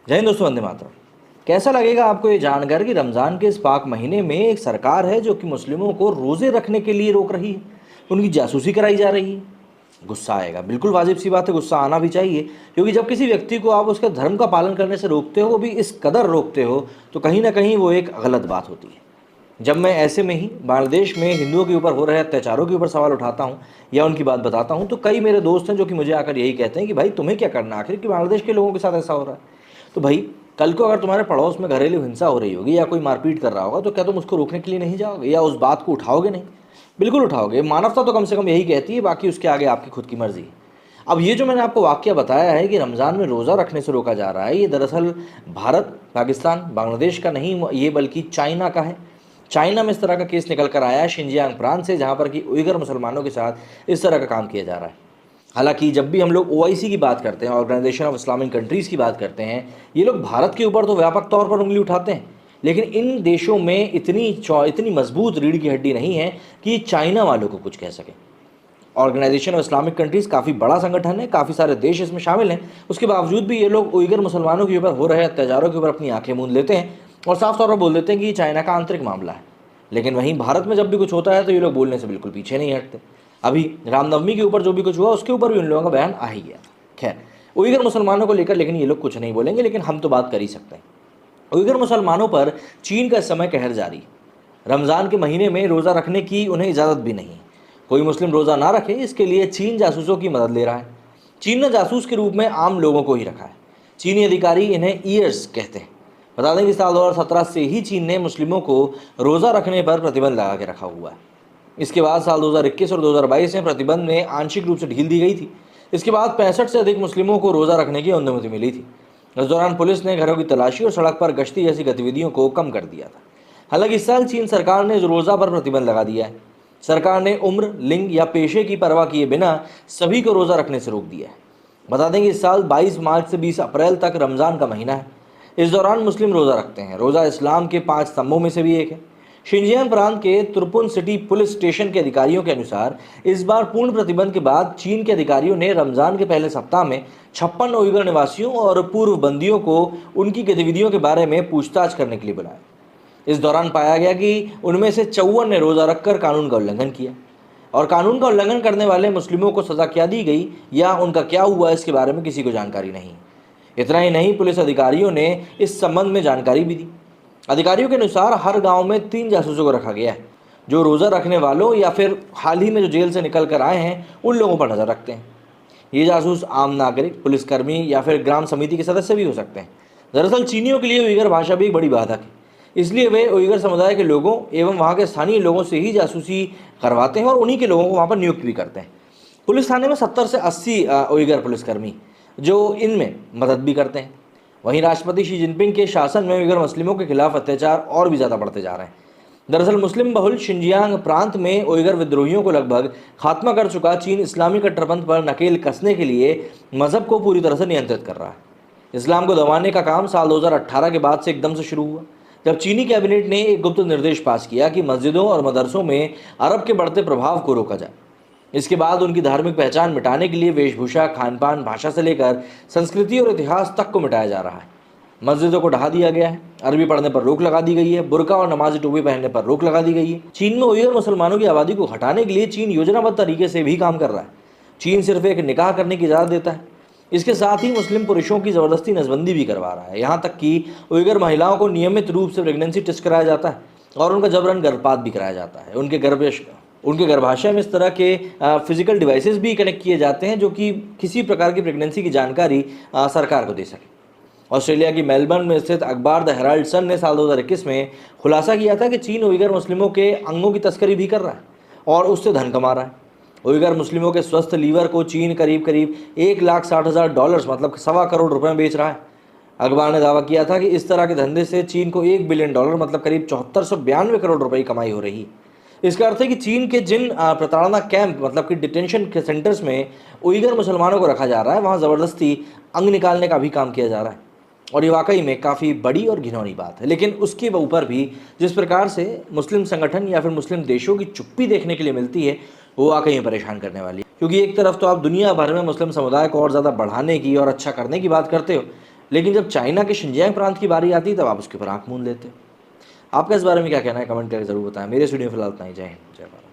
जय हिंद दोस्तों, वंदे मातरम। कैसा लगेगा आपको ये जानकर कि रमज़ान के इस पाक महीने में एक सरकार है जो कि मुस्लिमों को रोज़े रखने के लिए रोक रही है, उनकी जासूसी कराई जा रही है। गुस्सा आएगा, बिल्कुल वाजिब सी बात है, गुस्सा आना भी चाहिए, क्योंकि जब किसी व्यक्ति को आप उसके धर्म का पालन करने से रोकते हो, वो भी इस कदर रोकते हो, तो कहीं ना कहीं वो एक गलत बात होती है। जब मैं ऐसे में ही बांग्लादेश में हिंदुओं के ऊपर हो रहे अत्याचारों के ऊपर सवाल उठाता हूँ या उनकी बात बताता हूँ, तो कई मेरे दोस्त हैं जो कि मुझे आकर यही कहते हैं कि भाई तुम्हें क्या करना, आखिर कि बांग्लादेश के लोगों के साथ ऐसा हो रहा है। तो भाई, कल को अगर तुम्हारे पड़ोस में घरेलू हिंसा हो रही होगी या कोई मारपीट कर रहा होगा, तो क्या तुम उसको रोकने के लिए नहीं जाओगे या उस बात को उठाओगे नहीं? बिल्कुल उठाओगे। मानवता तो कम से कम यही कहती है, बाकी उसके आगे आपकी खुद की मर्जी है। अब ये जो मैंने आपको वाक्य बताया है कि रमज़ान में रोज़ा रखने से रोका जा रहा है, ये दरअसल भारत, पाकिस्तान, बांग्लादेश का नहीं, ये बल्कि चाइना का है। चाइना में इस तरह का केस निकल कर आया है शिनजियांग प्रांत से, जहाँ पर कि उइगर मुसलमानों के साथ इस तरह का काम किया जा रहा है। हालांकि जब भी हम लोग ओआईसी की बात करते हैं, ऑर्गेनाइजेशन ऑफ इस्लामिक कंट्रीज़ की बात करते हैं, ये लोग भारत के ऊपर तो व्यापक तौर पर उंगली उठाते हैं, लेकिन इन देशों में इतनी मजबूत रीढ़ की हड्डी नहीं है कि चाइना वालों को कुछ कह सके। ऑर्गेनाइजेशन ऑफ इस्लामिक कंट्रीज़ काफ़ी बड़ा संगठन है, काफ़ी सारे देश इसमें शामिल हैं। उसके बावजूद भी ये लोग उइगर मुसलमानों के ऊपर हो रहे अत्याचारों के ऊपर अपनी आंखें मूंद लेते हैं और साफ तौर पर बोल देते हैं कि ये चाइना का आंतरिक मामला है। लेकिन वहीं भारत में जब भी कुछ होता है तो ये लोग बोलने से बिल्कुल पीछे नहीं हटते। अभी रामनवमी के ऊपर जो भी कुछ हुआ उसके ऊपर भी उन लोगों का बयान आ ही गया था। खैर, उइगर मुसलमानों को लेकर लेकिन ये लोग कुछ नहीं बोलेंगे, लेकिन हम तो बात कर ही सकते हैं। उइगर मुसलमानों पर चीन का इस समय कहर जारी। रमज़ान के महीने में रोज़ा रखने की उन्हें इजाज़त भी नहीं। कोई मुस्लिम रोज़ा ना रखे, इसके लिए चीन जासूसों की मदद ले रहा है। चीन ने जासूस के रूप में आम लोगों को ही रखा है। चीनी अधिकारी इन्हें ईयर्स कहते हैं। बता दें कि साल 2017 से ही चीन ने मुस्लिमों को रोज़ा रखने पर प्रतिबंध लगा के रखा हुआ है। इसके बाद साल 2021 और 2022 में प्रतिबंध में आंशिक रूप से ढील दी गई थी। इसके बाद 65 से अधिक मुस्लिमों को रोज़ा रखने की अनुमति मिली थी। इस दौरान पुलिस ने घरों की तलाशी और सड़क पर गश्ती जैसी गतिविधियों को कम कर दिया था। हालांकि इस साल चीन सरकार ने रोज़ा पर प्रतिबंध लगा दिया है। सरकार ने उम्र, लिंग या पेशे की परवाह किए बिना सभी को रोज़ा रखने से रोक दिया है। बता दें कि इस साल 22 मार्च से 20 अप्रैल तक रमज़ान का महीना है। इस दौरान मुस्लिम रोज़ा रखते हैं। रोज़ा इस्लाम के 5 स्तंभों में से भी एक है। शिनजियांग प्रांत के तुरपुन सिटी पुलिस स्टेशन के अधिकारियों के अनुसार इस बार पूर्ण प्रतिबंध के बाद चीन के अधिकारियों ने रमज़ान के पहले सप्ताह में 56 उइगर निवासियों और पूर्व बंदियों को उनकी गतिविधियों के बारे में पूछताछ करने के लिए बुलाया। इस दौरान पाया गया कि उनमें से 54 ने रोज़ा रखकर कानून का उल्लंघन किया, और कानून का उल्लंघन करने वाले मुस्लिमों को सज़ा क्या दी गई या उनका क्या हुआ, इसके बारे में किसी को जानकारी नहीं। इतना ही नहीं, पुलिस अधिकारियों ने इस संबंध में जानकारी भी दी। अधिकारियों के अनुसार हर गांव में 3 जासूसों को रखा गया है, जो रोज़ा रखने वालों या फिर हाल ही में जो जेल से निकल कर आए हैं उन लोगों पर नज़र रखते हैं। ये जासूस आम नागरिक, पुलिसकर्मी या फिर ग्राम समिति के सदस्य भी हो सकते हैं। दरअसल चीनियों के लिए उइगर भाषा भी एक बड़ी बाधक है, इसलिए वे उइगर समुदाय के लोगों एवं वहाँ के स्थानीय लोगों से ही जासूसी करवाते हैं और उन्हीं के लोगों को वहाँ पर नियुक्त भी करते हैं। पुलिस थाने में 70 से 80 उइगर पुलिसकर्मी जो इनमें मदद भी करते हैं। वहीं राष्ट्रपति शी जिनपिंग के शासन में उइगर मुस्लिमों के खिलाफ अत्याचार और भी ज़्यादा बढ़ते जा रहे हैं। दरअसल मुस्लिम बहुल शिनजियांग प्रांत में उइगर विद्रोहियों को लगभग खात्मा कर चुका चीन इस्लामी कट्टरपंथ पर नकेल कसने के लिए मजहब को पूरी तरह से नियंत्रित कर रहा है। इस्लाम को दबाने का काम साल 2018 के बाद से एकदम से शुरू हुआ, जब चीनी कैबिनेट ने एक गुप्त निर्देश पास किया कि मस्जिदों और मदरसों में अरब के बढ़ते प्रभाव को रोका जाए। इसके बाद उनकी धार्मिक पहचान मिटाने के लिए वेशभूषा, खान पान, भाषा से लेकर संस्कृति और इतिहास तक को मिटाया जा रहा है। मस्जिदों को ढहा दिया गया है, अरबी पढ़ने पर रोक लगा दी गई है, बुर्का और नमाजी टोपी पहनने पर रोक लगा दी गई है। चीन में उइगर मुसलमानों की आबादी को हटाने के लिए चीन योजनाबद्ध तरीके से भी काम कर रहा है। चीन सिर्फ एक निकाह करने की इजाज़त देता है, इसके साथ ही मुस्लिम पुरुषों की ज़बरदस्ती नसबंदी भी करवा रहा है। यहाँ तक कि उइगर महिलाओं को नियमित रूप से प्रेगनेंसी टेस्ट कराया जाता है और उनका जबरन गर्भपात भी कराया जाता है। उनके गर्भाशय में इस तरह के फिजिकल डिवाइसेस भी कनेक्ट किए जाते हैं जो कि किसी प्रकार की प्रेगनेंसी की जानकारी सरकार को दे सके। ऑस्ट्रेलिया की मेलबर्न में स्थित अखबार द हेराल्ड सन ने साल 2021 में खुलासा किया था कि चीन उइगर मुस्लिमों के अंगों की तस्करी भी कर रहा है और उससे धन कमा रहा है। उइगर मुस्लिमों के स्वस्थ लीवर को चीन करीब करीब $1,60,000 मतलब $1.25 करोड़ में बेच रहा है। अखबार ने दावा किया था कि इस तरह के धंधे से चीन को $1 बिलियन मतलब करीब 7492 करोड़ रुपए की कमाई हो रही है। इसका अर्थ है कि चीन के जिन प्रताड़ना कैंप मतलब कि डिटेंशन के सेंटर्स में उइगर मुसलमानों को रखा जा रहा है, वहाँ ज़बरदस्ती अंग निकालने का भी काम किया जा रहा है, और ये वाकई में काफ़ी बड़ी और घिनौनी बात है। लेकिन उसके ऊपर भी जिस प्रकार से मुस्लिम संगठन या फिर मुस्लिम देशों की चुप्पी देखने के लिए मिलती है, वो वाकई में परेशान करने वाली है। क्योंकि एक तरफ तो आप दुनिया भर में मुस्लिम समुदाय को और ज़्यादा बढ़ाने की और अच्छा करने की बात करते हो, लेकिन जब चाइना के शिंजियांग प्रांत की बारी आती तब आप उसके ऊपर आंख मूंद लेते। आपका इस बारे में क्या कहना है, कमेंट करके जरूर बताएं। मेरे स्टूडियो फिलहाल इतना ही। जय हिंद, जय भारत।